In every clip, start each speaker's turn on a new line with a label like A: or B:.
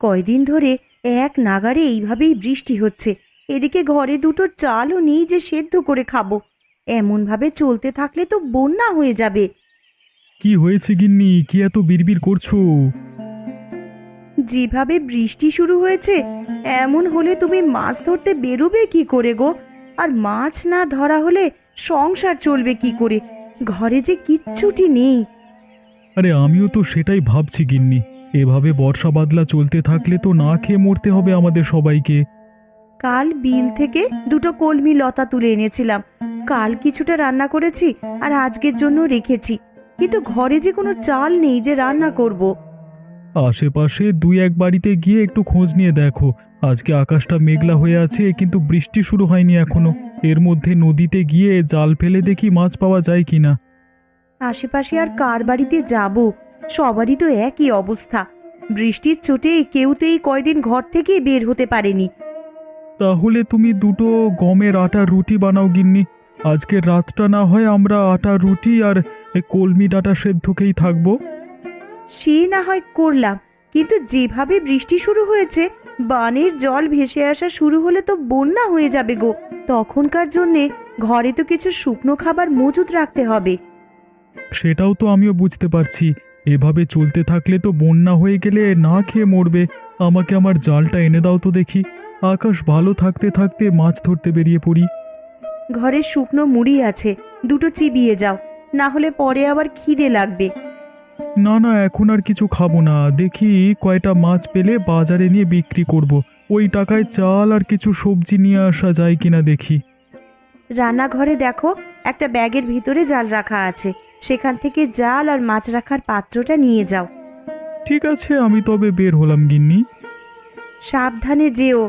A: কয়দিন ধরে এক নাগাড়ে এইভাবেই বৃষ্টি হচ্ছে। এদিকে ঘরে দুটো চালও নেই যে সেদ্ধ করে খাবো। এমনভাবে চলতে থাকলে তো বন্যা হয়ে যাবে।
B: কি হয়েছে গিন্নি, কি এত বিড়বিড় করছো?
A: যেভাবে বৃষ্টি শুরু হয়েছে, এমন হলে তুমি মাছ ধরতে বেরোবে কি করে গো? আর মাছ না ধরা হলে সংসার চলবে কি করে? ঘরে যে কিচ্ছুটি নেই।
B: আরে আমিও তো সেটাই ভাবছি গিন্নি। এভাবে বর্ষা বাদলা চলতে থাকলে তো না খেয়ে মরতে হবে আমাদের সবাইকে।
A: কাল বিল থেকে দুটো কলমি লতা তুলে এনেছিলাম। কাল কিছুটা রান্না করেছি আর আজকের জন্য রেখেছি, কিন্তু ঘরে যে কোনো চাল নেই যে রান্না করব।
B: আশেপাশে দুই এক বাড়িতে গিয়ে একটু খোঁজ নিয়ে দেখো। আজকে আকাশটা মেঘলা হয়ে আছে, কিন্তু বৃষ্টি শুরু হয়নি এখনো। এর মধ্যে নদীতে গিয়ে জাল ফেলে দেখি মাছ পাওয়া যায় কিনা।
A: আশেপাশে আর কার বাড়িতে যাব? সবারই তো একই অবস্থা। বৃষ্টির চোটে কেউ তো এই কয়দিন ঘর থেকে বের হতে পারেনি।
B: তাহলে তুমি দুটো গমের আটার রুটি বানাও গিন্নি। আজকের রাতটা না হয় আমরা আটার রুটি আর কলমি ডাঁটা সেদ্ধকেই থাকবো।
A: সে না হয় করলাম, কিন্তু যেভাবে বৃষ্টি শুরু হয়েছে, বানের জল ভেসে আসা শুরু হলে তো বন্যা হয়ে যাবে গো। তখনকার জন্যে ঘরে তো কিছু শুকনো খাবার মজুত রাখতে হবে।
B: সেটাও তো আমিও বুঝতে পারছি। এভাবে চলতে থাকলে তো বন্যা হয়ে গেলে না খেয়ে মরবে। আমাকে আমার জালটা এনে দাও তো দেখি। আকাশ ভালো থাকতে থাকতে মাছ ধরতে বেরিয়ে পড়ি।
A: ঘরে শুকনো মুড়ি আছে, দুটো চিবিয়ে যাও, না হলে পরে আবার খিদে লাগবে।
B: না না, এখন আর কিছু খাবো না। দেখি কয়টা মাছ পেলে বাজারে নিয়ে বিক্রি করব। ওই টাকায় চাল আর কিছু সবজি নিয়ে আসা যায় কিনা দেখি।
A: রান্নাঘরে দেখো, একটা ব্যাগের ভিতরে জাল রাখা আছে, সেখান থেকে জাল আর মাছ রাখার পাত্রটা নিয়ে যাও।
B: ঠিক আছে, আমি তবে বের হলাম গিন্নি।
A: সাবধানে যেও।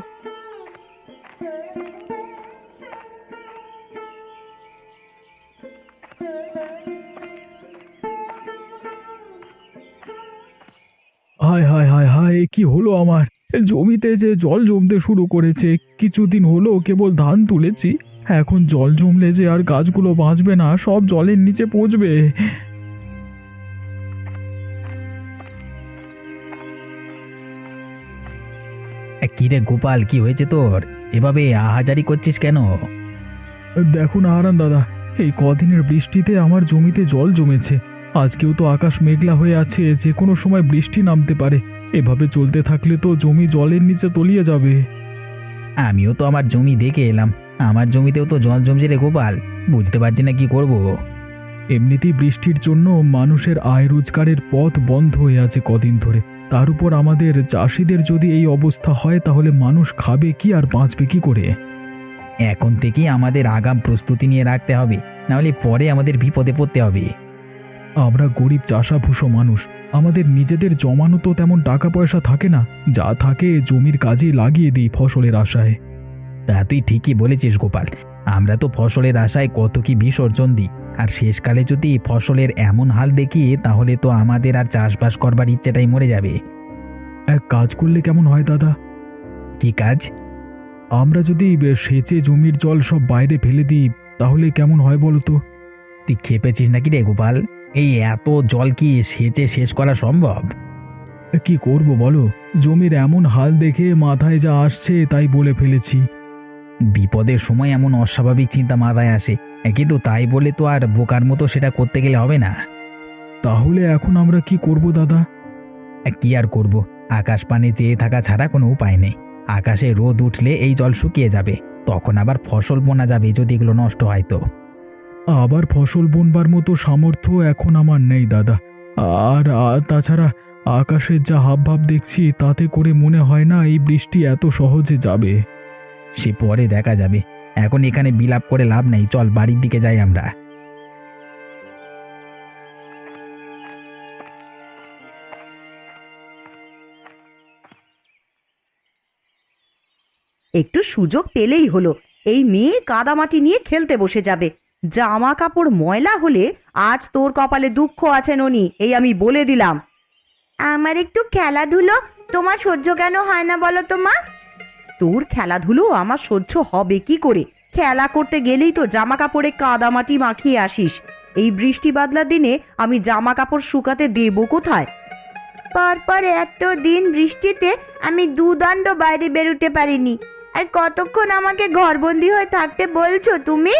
B: হায় হায় হায় হায়, কি হলো আমার? জমিতে যে জল জমতে শুরু করেছে। কিছুদিন হলো কেবল ধান তুলেছি, এখন জল জমলে যে আর গাছগুলো বাঁচবে না, সব জলের নিচে পচবে।
C: কিরে গোপাল, কি হয়েছে তোর? এভাবে আহাজারি করছিস কেন?
B: দেখুন হারান দাদা, এই কদিনের বৃষ্টিতে আমার জমিতে জল জমেছে। আজকেও তো আকাশ মেঘলা হয়ে আছে, যে কোনো সময় বৃষ্টি নামতে পারে। এভাবে চলতে থাকলে তো জমি জলের নিচে তলিয়ে যাবে।
C: আমিও তো আমার জমি দেখে এলাম, আমার জমিতেও তো জল জমছে রে গোপাল। বুঝতে পারছি না কি করব।
B: এমনিতেই বৃষ্টির জন্য মানুষের আয় রোজগারের পথ বন্ধ হয়ে আছে কদিন ধরে। তার উপর আমাদের চাষিদের যদি এই অবস্থা হয়, তাহলে মানুষ খাবে কি আর বাঁচবে কি করে?
C: এখন থেকেই আমাদের আগাম প্রস্তুতি নিয়ে রাখতে হবে, নাহলে পরে আমাদের বিপদে পড়তে হবে।
B: আমরা গরিব চাষাভুষো মানুষ, আমাদের নিজেদের জমানো তো তেমন টাকা পয়সা থাকে না। যা থাকে জমির কাজে লাগিয়ে দিই ফসলের আশায়।
C: তা তুই ঠিকই বলেছিস গোপাল। আমরা তো ফসলের আশায় কত কি বিসর্জন দিই, আর শেষকালে যদি ফসলের এমন হাল দেখি, তাহলে তো আমাদের আর চাষবাস করবার ইচ্ছেটাই মরে যাবে।
B: এক কাজ করলে কেমন হয় দাদা?
C: কি কাজ?
B: আমরা যদি সেচে জমির জল সব বাইরে ফেলে দিই, তাহলে কেমন হয় বলো তো?
C: তুই খেপেছিস নাকি রে গোপাল? এই এত জল কি সেচে শেষ করা সম্ভব?
B: কি করব বলো, জমির এমন হাল দেখে মাথায় যা আসছে তাই বলে ফেলেছি।
C: বিপদের সময় এমন অস্বাভাবিক চিন্তা মাথায় আসে, কিন্তু তাই বলে তো আর বোকার মতো সেটা করতে গেলে হবে না।
B: তাহলে এখন আমরা কি করব দাদা?
C: কি আর করব, আকাশ পানে চেয়ে থাকা ছাড়া কোনো উপায় নেই। আকাশে রোদ উঠলে এই জল শুকিয়ে যাবে, তখন আবার ফসল বোনা যাবে যদি এগুলো নষ্ট হয় তো।
B: আবার ফসল বুনবার মতো সামর্থ্য এখন আমার নেই দাদা। আর তাছাড়া আকাশের যা হাবভাব দেখছি, তাতে করে মনে হয় না এই বৃষ্টি এত সহজে যাবে।
C: সে পরে দেখা যাবে, এখন এখানে বিলাপ করে লাভ নেই। চল বাড়ির দিকে যাই আমরা।
A: একটু সুযোগ পেলেই হলো, এই মেয়ে কাদামাটি নিয়ে খেলতে বসে যাবে। জামা কাপড় ময়লা হলে আজ তোর কপালে দুঃখ আছে ননি, এই আমি বলে দিলাম। আমার একটু খেলাধুলো তোমার সহ্য কেন হয় না বলো তো মা? তোর খেলাধুলো আমার সহ্য হবে কি করে? খেলা করতে গেলেই তো জামা কাপড়ে কাদামাটি মাখিয়ে আসিস। এই বৃষ্টি বাদলার দিনে আমি জামা কাপড় শুকাতে দেবো কোথায়?
D: পরপর এত দিন বৃষ্টিতে আমি দুদণ্ড বাইরে বেরোতে পারিনি। আর কতক্ষণ আমাকে ঘরবন্দি হয়ে থাকতে বলছো তুমি?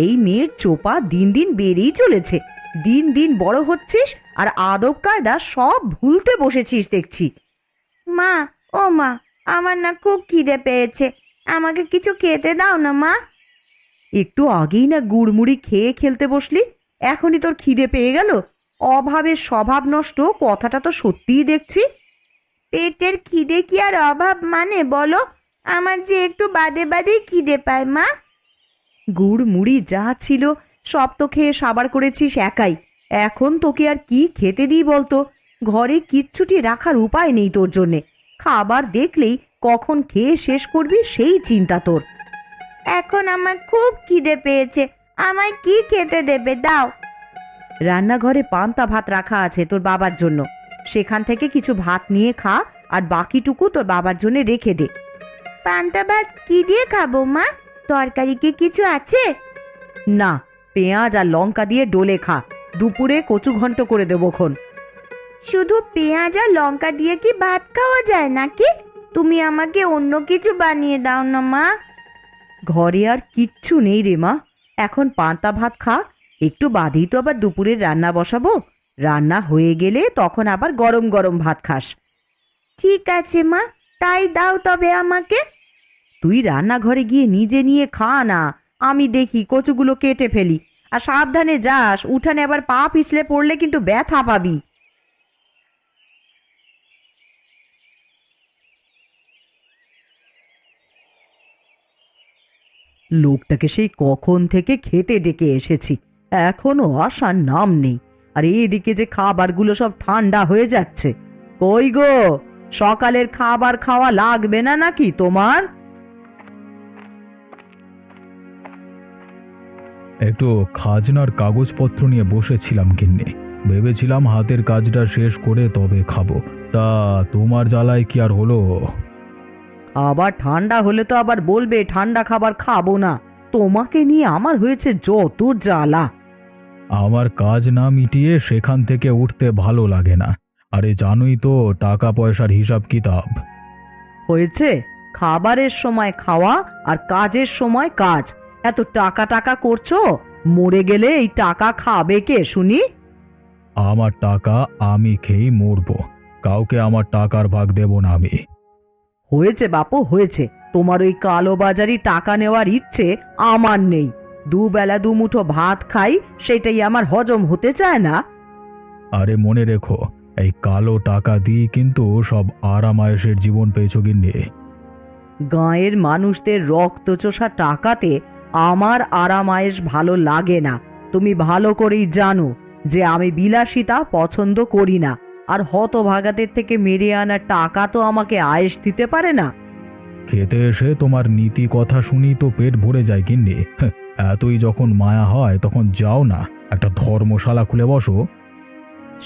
A: এই মেয়ের চোপা দিন দিন বেড়েই চলেছে। দিন দিন বড় হচ্ছিস আর আদব কায়দা সব ভুলতে বসেছিস দেখছি।
D: মা, ও মা, আমার না খুব খিদে পেয়েছে, আমাকে কিছু খেতে দাও না মা।
A: একটু আগেই না গুড়মুড়ি খেয়ে খেলতে বসলি, এখনই তোর খিদে পেয়ে গেল? অভাবের স্বভাব নষ্ট, কথাটা তো সত্যিই দেখছি।
D: পেটের খিদে কি আর অভাব মানে বলো? আমার যে একটু বাদে বাদেই খিদে পায় মা।
A: গুড় মুড়ি যা ছিল সব তো খেয়ে সাবার করেছিস একাই। এখন তোকে আর কি খেতে দিই বলতো? ঘরে কিচ্ছুটি রাখার উপায় নেই তোর জন্যে। খাবার দেখলেই কখন খেয়ে শেষ করবি সেই চিন্তা তোর।
D: এখন আমার খুব খিদে পেয়েছে, আমায় কি খেতে দেবে দাও।
A: রান্নাঘরে পান্তা ভাত রাখা আছে তোর বাবার জন্য, সেখান থেকে কিছু ভাত নিয়ে খা, আর বাকিটুকু তোর বাবার জন্য রেখে দে।
D: পান্তা ভাত কি দিয়ে খাবো মা? তরকারি কি কিছু আছে?
A: না, পেঁয়াজ আর লঙ্কা দিয়ে ডোলে খা। দুপুরে কচু ঘন্ট করে দেবো খন।
D: শুধু পেঁয়াজ আর লঙ্কা দিয়ে কি ভাত খাওয়া যায় নাকি? তুমি আমাকে অন্য কিছু বানিয়ে দাও না মা।
A: ঘরে আর কিচ্ছু নেই রে মা, এখন পান্তা ভাত খা। একটু বাদেই তো আবার দুপুরের রান্না বসাবো। রান্না হয়ে গেলে তখন আবার গরম গরম ভাত খাস।
D: ঠিক আছে মা, তাই দাও তবে আমাকে।
A: তুই রান্নাঘরে গিয়ে নিজে নিয়ে খা না, আমি দেখি কচুগুলো কেটে ফেলি। আর সাবধানে যাস, উঠানে আবার পা পিছলে পড়লে কিন্তু ব্যথা পাবি। লোকটাকে সেই কখন থেকে খেতে ডেকে এসেছি, এখনো আসার নাম নেই। আর এদিকে যে খাবারগুলো সব ঠান্ডা হয়ে যাচ্ছে। কই গো, সকালের খাবার খাওয়া লাগবে না নাকি তোমার?
B: একটু খাজনার কাগজপত্র নিয়ে বসেছিলাম কিন্নি, ভেবেছিলাম হাতের কাজটা শেষ করে তবে খাবো। তা তোমার জ্বালায় কি আর হলো?
A: আবার ঠান্ডা হলে তো আবার বলবে ঠান্ডা খাবার খাবো না। তোমাকে নিয়ে আমার হয়েছে যত জ্বালা।
B: আমার কাজ না মিটিয়ে সেখান থেকে উঠতে ভালো লাগে না। আরে জানোই তো টাকা পয়সার হিসাব কিতাব।
A: হয়েছে, খাবারের সময় খাওয়া আর কাজের সময় কাজ। এত টাকা টাকা করছো, মরে গেলে এই টাকা খাবে কে শুনি?
B: আমার টাকা আমি খেয়েই মরবো, কাউকে আমার টাকার ভাগ দেব না আমি।
A: হয়েছে বাপু হয়েছে, তোমার ওই কালোবাজারি টাকা নেওয়ার ইচ্ছে আমার নেই। দুবেলা দুমুঠো ভাত খাই, সেটাই আমার হজম হতে চায় না।
B: আরে মনে রেখো, এই কালো টাকা দিয়ে কিন্তু সব আরামায়েশের জীবন পেয়েছো গিন্নি।
A: গাঁয়ের মানুষদের রক্তচোষা টাকাতে আমার আরামায়েশ ভালো লাগে না। তুমি ভালো করেই জানো যে আমি বিলাসিতা পছন্দ করি না। আর হতভাগাদের থেকে মেরে আনা টাকা তো আমাকে আয়েশ দিতে পারে না।
B: খেতে এসে তোমার নীতি কথা শুনি তো পেট ভরে যায় গিন্নি। এতই যখন মায়া হয় তখন যাও না, একটা ধর্মশালা খুলে বসো।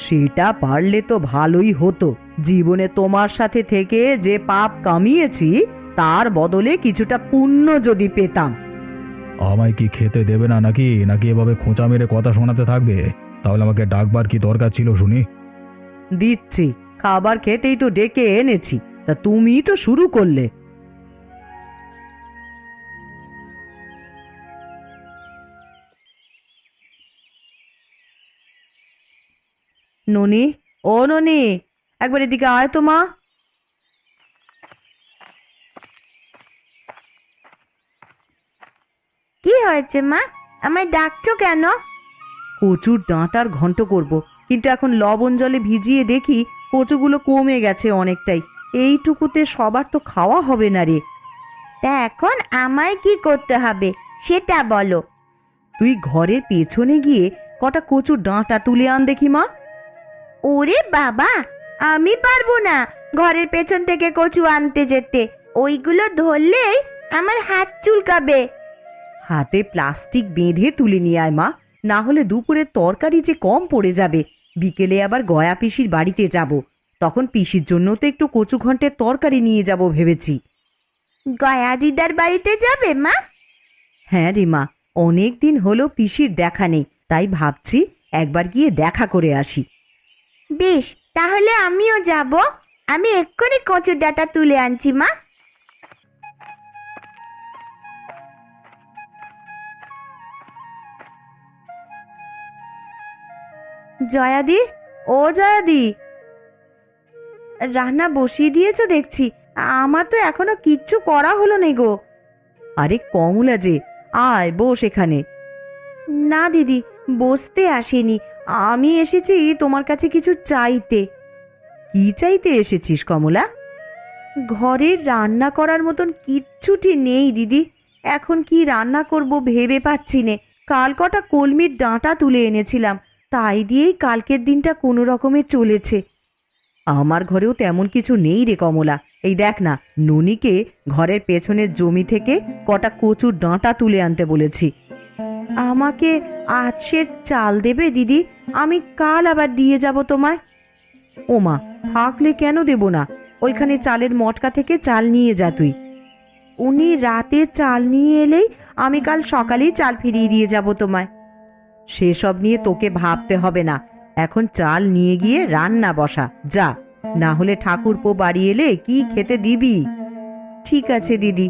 A: সেটা পারলে তো ভালোই হতো। জীবনে তোমার সাথে থেকে যে পাপ কামিয়েছি তার বদলে কিছুটা পুণ্য যদি পেতাম।
B: আমায় কি খেতে দেবে না নাকি নাকি এভাবে খোঁচা মেরে কথা শোনাতে থাকবে? তাহলে আমাকে ডাকবার কি দরকার ছিল শুনি?
A: দিচ্ছি, খাবার খেতেই তো ডেকে এনেছি, তা তুমি তো শুরু করলে। ননি, ও ননি, একবার এদিকে আয় তো মা।
D: কি হয়েছে মা, আমায় ডাকছো কেন?
A: কচুর ডাঁটার ঘন্ট করব, কিন্তু এখন লবণ জলে ভিজিয়ে দেখি কচুগুলো কমে গেছে অনেকটাই। এইটুকুতে সবার তো খাওয়া হবে না রে।
D: তা এখন আমায় কি করতে হবে সেটা বলো।
A: তুই ঘরের পেছনে গিয়ে কটা কচুর ডাঁটা তুলে আন দেখি মা।
D: ওরে বাবা, আমি পারবো না ঘরের পেছন থেকে কচু আনতে যেতে। ওইগুলো ধরলেই আমার হাত চুলকাবে।
A: হাতে প্লাস্টিক বেঁধে তুলে নিয়ে আয় মা, না হলে দুপুরের তরকারি যে কম পড়ে যাবে। বিকেলে আবার গয়া পিসির বাড়িতে যাব, তখন পিসির জন্য তো একটু কচু ঘন্টের তরকারি নিয়ে যাব ভেবেছি।
D: গয়া দিদার বাড়িতে যাবে মা?
A: হ্যাঁ রে মা, অনেক দিন হলো পিসির দেখা নেই, তাই ভাবছি একবার গিয়ে দেখা করে আসি।
D: বেশ, তাহলে আমিও যাব। আমি এক্ষুনি কচুর ডাঁটা তুলে আনছি মা।
A: জয়াদি, ও জয়াদি, রান্না বসিয়ে দিয়েছো দেখছি। আমার তো এখনো কিচ্ছু করা হলো না গো। আরে কমলা যে, আয় বস এখানে। না দিদি, বসতে আসিনি, আমি এসেছি তোমার কাছে কিছু চাইতে। কি চাইতে এসেছিস কমলা? ঘরে রান্না করার মতন কিচ্ছুটি নেই দিদি। এখন কি রান্না করব ভেবে পাচ্ছি নে। কাল কটা কলমির ডাঁটা তুলে এনেছিলাম, তাই দিয়েই কালকের দিনটা কোনো রকমে চলেছে। আমার ঘরেও তেমন কিছু নেই রে কমলা। এই দেখ না, ননিকে ঘরের পেছনের জমি থেকে কটা কচুর ডাঁটা তুলে আনতে বলেছি। আমাকে আজ সে চাল দেবে দিদি? আমি কাল আবার দিয়ে যাব তোমায়। ওমা, থাকলে কেন দেব না? ওইখানে চালের মটকা থেকে চাল নিয়ে যা তুই। উনি রাতের চাল নিয়ে এলেই আমি কাল সকালেই চাল ফিরিয়ে দিয়ে যাব তোমায়। সেসব নিয়ে তোকে ভাবতে হবে না, এখন চাল নিয়ে গিয়ে রান্না বসা যা, না হলে ঠাকুরপো বাড়ি এলে কি খেতে দিবি? ঠিক আছে দিদি।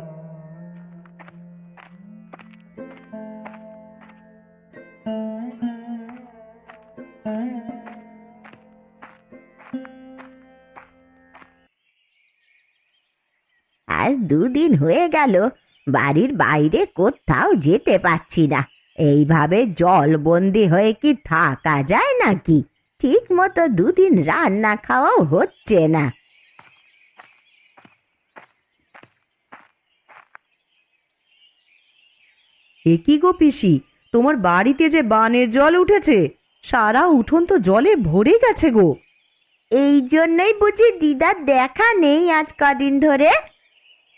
D: আজ 2 দিন হয়ে গেল বাড়ির বাইরে কোথাও যেতে পারছি না। এইভাবে জলবন্দি হয়ে কি থাকা যায় নাকি? ঠিক মতো 2 দিন রান্না খাওয়াও হচ্ছে না।
A: এ কি গো পিসি, তোমার বাড়িতে যে বানের জল উঠেছে, সারা উঠোন তো জলে ভরে গেছে গো।
D: এই জন্যই বুঝি দিদার দেখা নেই আজ কদিন ধরে।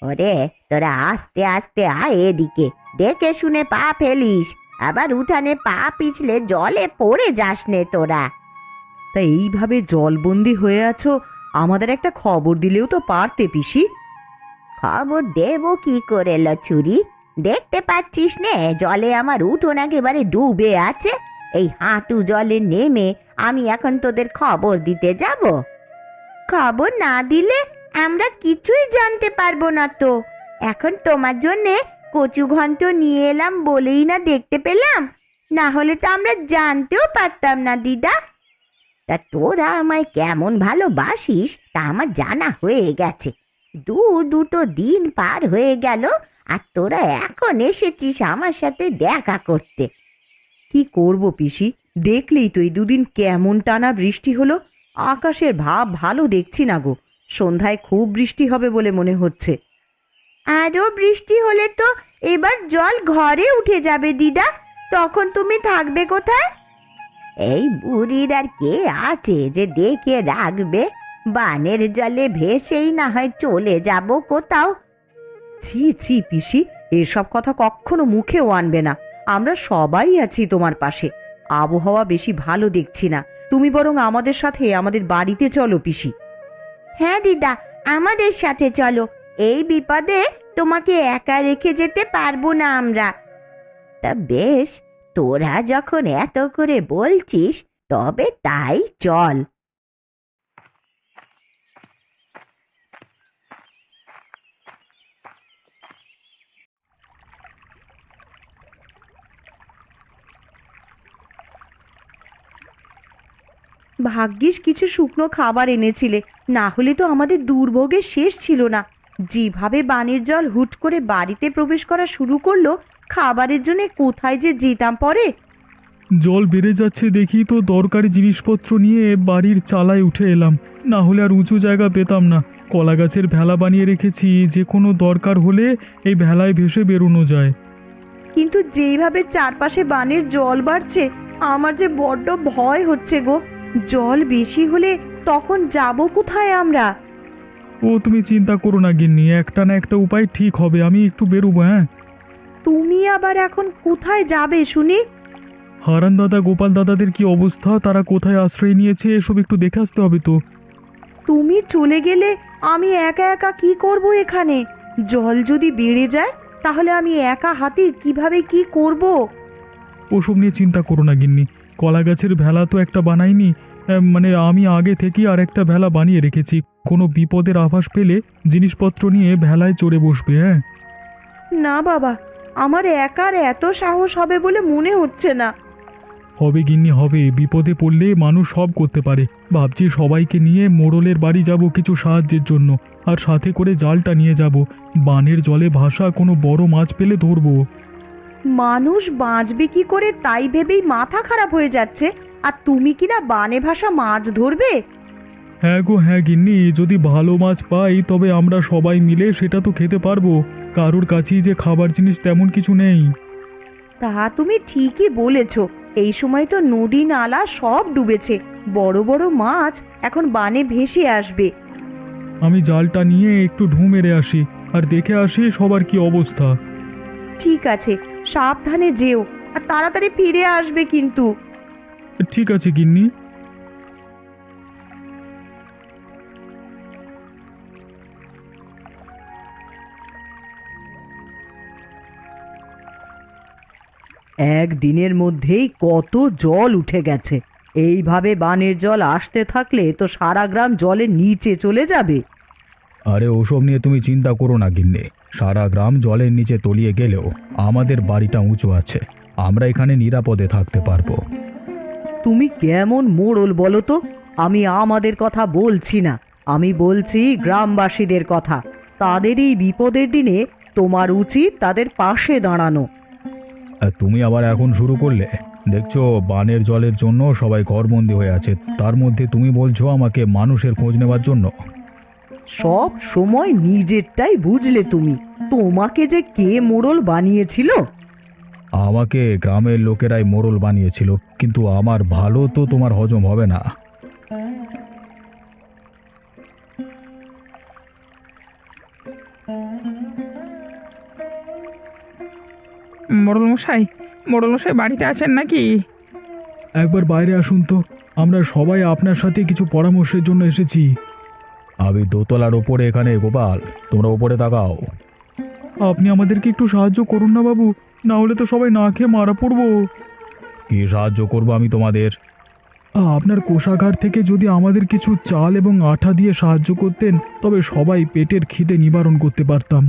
D: ওরে, তোরা আস্তে আস্তে আয় এদিকে, দেখে শুনে পা ফেলিস, আবার উঠানে পা পিছলে জলে পড়ে যাস নে তোরা।
A: তা এইভাবে জলবন্দি হয়ে আছো, আমাদের একটা খবর দিলেও তো পারতে পিসি।
D: খবর দেবো কি করে লছুরি? দেখতে পাচ্ছিস নে জলে আমার উঠোন একেবারে ডুবে আছে। এই হাঁটু জলে নেমে আমি এখন তোদের খবর দিতে যাব? খবর না দিলে আমরা কিছুই জানতে পারবো না তো। এখন তোমার জন্যে কচু ঘন্ট নিয়ে এলাম বলেই না দেখতে পেলাম, না হলে তো আমরা জানতেও পারতাম না দিদা। তা তোরা আমায় কেমন ভালোবাসিস তা আমার জানা হয়ে গেছে। দুটো দিন পার হয়ে গেল আর তোরা এখন এসেছিস আমার সাথে দেখা করতে।
A: কি করব পিসি, দেখলেই তো এই 2 দিন কেমন টানা বৃষ্টি হলো। আকাশের ভাব ভালো দেখছি না গো, সন্ধ্যায় খুব বৃষ্টি হবে বলে মনে হচ্ছে।
D: আরো বৃষ্টি হলে তো এবার জল ঘরে উঠে যাবে দিদা, তখন তুমি থাকবে কোথায়? এই বুড়ির আর কে আছে যে দেখে রাখবে? বানের জলে ভেসেই না হয় চলে যাব কোথাও।
A: ছি ছি পিসি, এসব কথা কখনো মুখেও আনবে না। আমরা সবাই আছি তোমার পাশে। আবহাওয়া বেশি ভালো দেখছি না, তুমি বরং আমাদের সাথে আমাদের বাড়িতে চলো পিসি।
D: হ্যাঁ দিদা, আমাদের সাথে চলো। এই বিপদে তোমাকে একা রেখে যেতে পারবো না আমরা। তা বেশ, তোরা যখন এত করে বলছিস তবে তাই চল।
A: ভাগ্যিস কিছু শুকনো খাবার এনেছিলে, না হলে তো আমাদের দুর্ভোগের শেষ ছিল না। যেভাবে বানের জল হুট করে বাড়িতে প্রবেশ করা শুরু করলো, খাবারের জন্য কোথায় যে যেতাম পরে।
B: জল বেড়ে যাচ্ছে দেখি তো দরকারি জিনিসপত্র নিয়ে বাড়ির চালায় উঠে এলাম, না হলে আর উঁচু জায়গা পেতাম না। কলা গাছের ভেলা বানিয়ে রেখেছি, যে কোনো দরকার হলে এই ভেলায় ভেসে বেরোনো যায়।
A: কিন্তু যেইভাবে চারপাশে বানের জল বাড়ছে, আমার যে বড্ড ভয় হচ্ছে গো। জল বেশি হলে তখন যাব কোথায় আমরা?
B: ও তুমি চিন্তা করো না গিন্নি, একটা না একটা উপায় ঠিক হবে। আমি একটু বেরোবো। হ্যাঁ,
A: তুমি আবার এখন কোথায় যাবে শুনি?
B: হারান দাদা গোপাল দাদাদের কি অবস্থা, তারা কোথায় আশ্রয় নিয়েছে এসব একটু দেখে আসতে হবে তো।
A: তুমি চলে গেলে আমি একা একা কি করব এখানে? জল যদি বেড়ে যায় তাহলে আমি একা হাতে কিভাবে কি করব?
B: ওসব নিয়ে চিন্তা করো না গিন্নি, কলা গাছের ভেলা তো একটা বানাইনি, মানে আমি আগে থেকেই আর একটা ভেলা বানিয়ে রেখেছি। কোনো বিপদের আভাস পেলে জিনিসপত্র নিয়ে ভেলায় চড়ে বসবে। হ্যাঁ,
A: না বাবা, আমার একার এত সাহস হবে বলে মনে হচ্ছে না।
B: হবে গিন্নি হবে। বিপদে পড়লে মানুষ সব করতে পারে। ভাবছি সবাইকে নিয়ে মোড়লের বাড়ি যাব কিছু সাহায্যের জন্য, আর সাথে করে জালটা নিয়ে যাব। বানের জলে ভাসা কোনো বড় মাছ পেলে ধরবো।
A: মানুষ বাঁচবে কি করে তাই ভেবেই মাথা খারাপ হয়ে যাচ্ছে, আর তুমি কিনা বানে ভাসা মাছ ধরবে?
B: হ্যাঁ গো হ্যাঁ গিন্নি, যদি ভালো মাছ পাই তবে আমরা সবাই মিলে সেটা তো খেতে পারবো। কারোর কাছেই যে খাবার জিনিস তেমন কিছু নেই।
A: তা তুমি ঠিকই বলেছ, এই সময় তো নদী নালা সব ডুবেছে, বড় বড় মাছ এখন বানে ভেসে আসবে।
B: আমি জালটা নিয়ে একটু ঢু মেরে আসি, আর দেখে আসি সবার কি অবস্থা।
A: ঠিক আছে, সাবধানে যেও, আর তাড়াতাড়ি ফিরে আসবে কিন্তু।
B: ঠিক আছে গিন্নি।
A: একদিনের মধ্যেই কত জল উঠে গেছে। এইভাবে বানের জল আসতে থাকলে তো সারা গ্রাম জলের নিচে চলে যাবে।
C: আরে ওসব নিয়ে তুমি চিন্তা করো না গিন্নি। সারা গ্রাম জলের নিচে তলিয়ে গেলেও আমাদের বাড়িটা উঁচু আছে, আমরা এখানে নিরাপদে থাকতে পারবো।
A: তুমি কেমন মোড়ল বলো তো? আমি আমাদের কথা বলছি না, আমি বলছি গ্রামবাসীদের কথা। তাদের এই বিপদের দিনে তোমার উচিত তাদের পাশে দাঁড়ানো।
C: আর তুমি আবার এখন শুরু করলে? দেখছো বানের জলের জন্য সবাই ঘরবন্দি হয়ে আছে, তার মধ্যে তুমি বলছো আমাকে মানুষের খোঁজ নেওয়ার জন্য।
A: সব সময় নিজেরটাই বুঝলে তুমি। তোমাকে যে কে মোড়ল বানিয়েছিল?
C: আমাকে গ্রামের লোকেরাই মোড়ল বানিয়েছিল, কিন্তু আমার ভালো তো তোমার হজম হবে না।
E: মোড়লমশাই বাড়িতে আছেন নাকি?
B: একবার বাইরে আসুন তো, আমরা সবাই আপনার সাথে কিছু পরামর্শের জন্য এসেছি।
C: আমি দোতলার ওপরে এখানে, গোপাল তোমরা ওপরে তাকাও।
B: আপনি আমাদেরকে একটু সাহায্য করুন না বাবু, না হলে তো সবাই না খেয়ে মারা পড়বো।
C: কি সাহায্য করবো আমি তোমাদের?
B: আপনার কোষাগার থেকে যদি আমাদের কিছু চাল এবং আঠা দিয়ে সাহায্য করতেন তবে সবাই পেটের খিদে নিবারণ করতে পারতাম।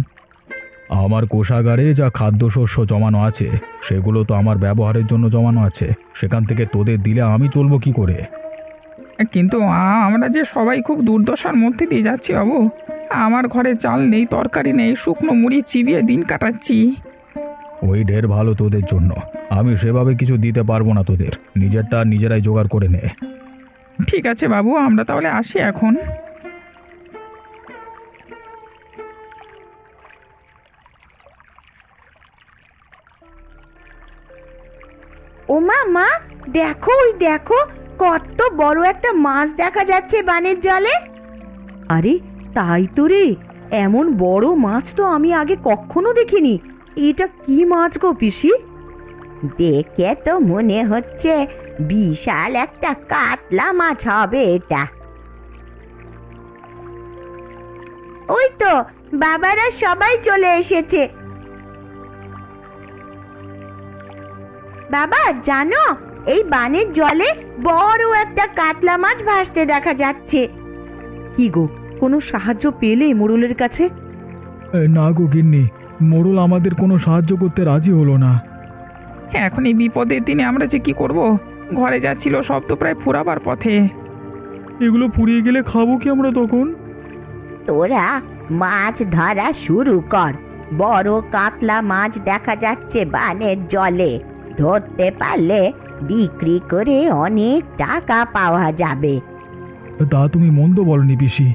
C: আমার কোষাগারে যা খাদ্যশস্য জমানো আছে সেগুলো তো আমার ব্যবহারের জন্য জমানো আছে, সেখান থেকে তোদের দিলে আমি চলবো কি করে?
E: কিন্তু আমরা যে সবাই খুব দুর্দশার মধ্যে দিয়ে যাচ্ছি বাবু। আমার ঘরে চাল নেই, তরকারি নেই, শুকনো মুড়ি চিবিয়ে দিন কাটাচ্ছি।
C: ওই ঢের ভালো তোদের জন্য, আমি সেভাবে কিছু দিতে পারবো না তোদের, নিজেরটা নিজেরাই জোগাড় করে নে।
E: ঠিক আছে বাবু, আমরা তাহলে আসি এখন।
A: ও মা, দেখো ওই দেখো, কত বড় একটা মাছ দেখা যাচ্ছে বানের জলে। আরে তাই তো রে, এমন বড় মাছ তো আমি আগে কখনো দেখিনি। এটা কি মাছ গো পিসি?
D: দেখে তো মনে হচ্ছে বিশাল একটা কাতলা মাছ হবে এটা।
A: ওই তো বাবারা সবাই চলে এসেছে। বাবা জানো, এই বানের জলে বড় একটা কাতলা মাছ ভাসতে দেখা যাচ্ছে। কি গো, কোনো সাহায্য পেলে মোড়লের কাছে?
B: না গো গিন্নি, মোড়ল আমাদের কোনো সাহায্য করতে রাজি হলো না।
E: এখন এই বিপদের দিনে আমরা যে কি করব? ঘরে যা ছিল সব তো প্রায় ফুরাবার পথে।
B: এগুলো ফুরিয়ে গেলে খাবো কি আমরা তখন?
D: তোরা মাছ ধরা শুরু কর। বড় কাতলা মাছ দেখা যাচ্ছে বানের জলে, ধরতে পারলে বিক্রি করে অনেক টাকা পাওয়া যাবে।
B: তা তুমি মন্দ বলনি পিসি।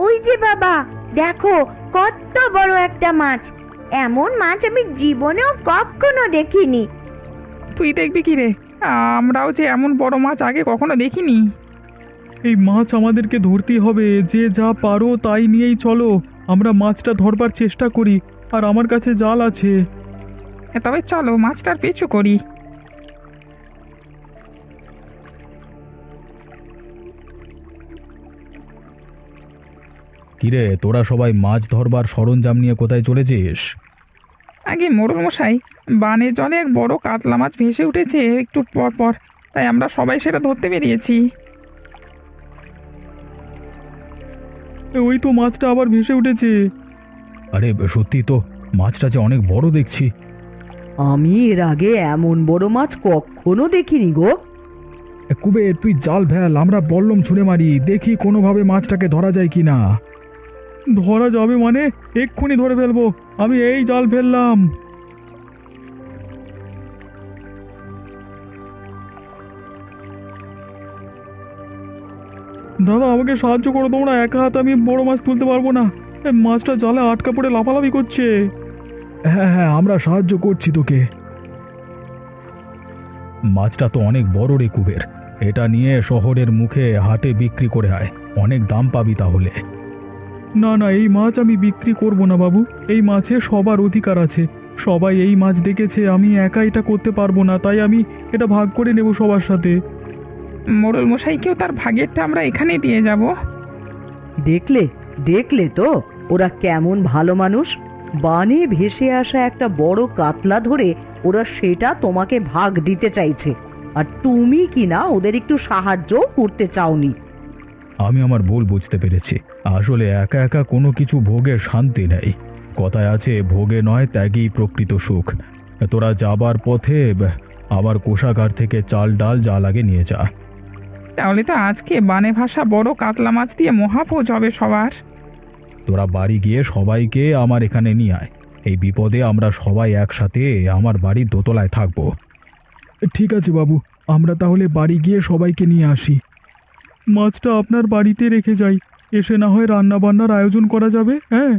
A: ওই যে বাবা দেখো, কত বড় একটা মাছ। এমন মাছ আমি জীবনেও কখনো দেখিনি।
E: তুই দেখবি কি রে? আমরাও যে এমন বড় মাছ আগে কখনো দেখিনি।
B: এই মাছ আমাদেরকে ধরতেই হবে, যে যা পারো তাই নিয়েই চলো। আমরা মাছটা ধরবার চেষ্টা করি, আর আমার কাছে জাল আছে।
E: তবে চলো মাছটার পিছু করি।
C: কিরে, তোরা সবাই মাছ ধরবার সরঞ্জাম নিয়ে কোথায় চলেছিস?
E: আগে মোড়লমশাই, বানের জলে এক বড় কাতলা মাছ ভেসে উঠেছে একটু পর পর, তাই আমরা সবাই সেটা ধরতে বেরিয়েছি।
B: ওই তো মাছটা আবার ভেসে উঠেছে। আরে সত্যি তো, মাছটা যে অনেক বড় দেখছি।
A: আমি এর আগে এমন বড় মাছ কখনো দেখিনি গো।
B: কুবের তুই জাল ফেল, আমরা বল্লম ছুঁড়ে মারি, দেখি কোনোভাবে মাছটাকে ধরা যায় কি না। ধরা যাবে মানে? এক্ষুনি ধরে ফেলবো, আমি এই জাল ফেললাম। দাদা আমাকে সাহায্য করো তোমরা, একা হাতে আমি বড় মাছ তুলতে পারবো না। মাছটা জালে আটকা পড়ে লাফালাফি করছে। হ্যাঁ হ্যাঁ, আমরা সাহায্য করছি তোকে। মাছটা তো অনেক বড় রে কুবের, এটা নিয়ে শহরের মুখে হাটে বিক্রি করে আয়, অনেক দাম পাবি তাহলে। না না, এই মাছ আমি বিক্রি করব না বাবু, এই মাছে সবার অধিকার আছে। সবাই এই মাছ দেখেছে, আমি একা এটা করতে পারবো না, তাই আমি এটা ভাগ করে নেব সবার সাথে।
E: মোড়ল মশাইকেও তার ভাগেরটা আমরা এখানেই দিয়ে যাব।
A: দেখলে দেখলে তো ওরা কেমন ভালো মানুষ। বানে ভেসে আসা একটা বড় কাতলা ধরে ওরা সেটা তোমাকে ভাগ দিতে চাইছে, আর তুমি কি না ওদের একটু সাহায্য করতে চাওনি।
B: আমি আমার ভুল বুঝতে পেরেছি, আসলে একা একা কোনো কিছু ভোগের শান্তি নেই। কথায় আছে, ভোগে নয় ত্যাগেই প্রকৃত সুখ। তোরা যাবার পথে আবার কোষাগার থেকে চাল ডাল যা লাগে নিয়ে যা।
E: তাহলে তো আজকে বানে ভাষা বড় কাতলা মাছ দিয়ে মহাভোজ হবে সবার।
B: তোরা বাড়ি গিয়ে সবাইকে আমার এখানে নিয়ে আয়, এই বিপদে আমরা সবাই একসাথে আমার বাড়ির দোতলায় থাকবো। ঠিক আছে বাবু, আমরা তাহলে বাড়ি গিয়ে সবাইকে নিয়ে আসি। মাছটা আপনার বাড়িতে রেখে যাই, এসে না হয় রান্না বান্নার আয়োজন করা যাবে। হ্যাঁ।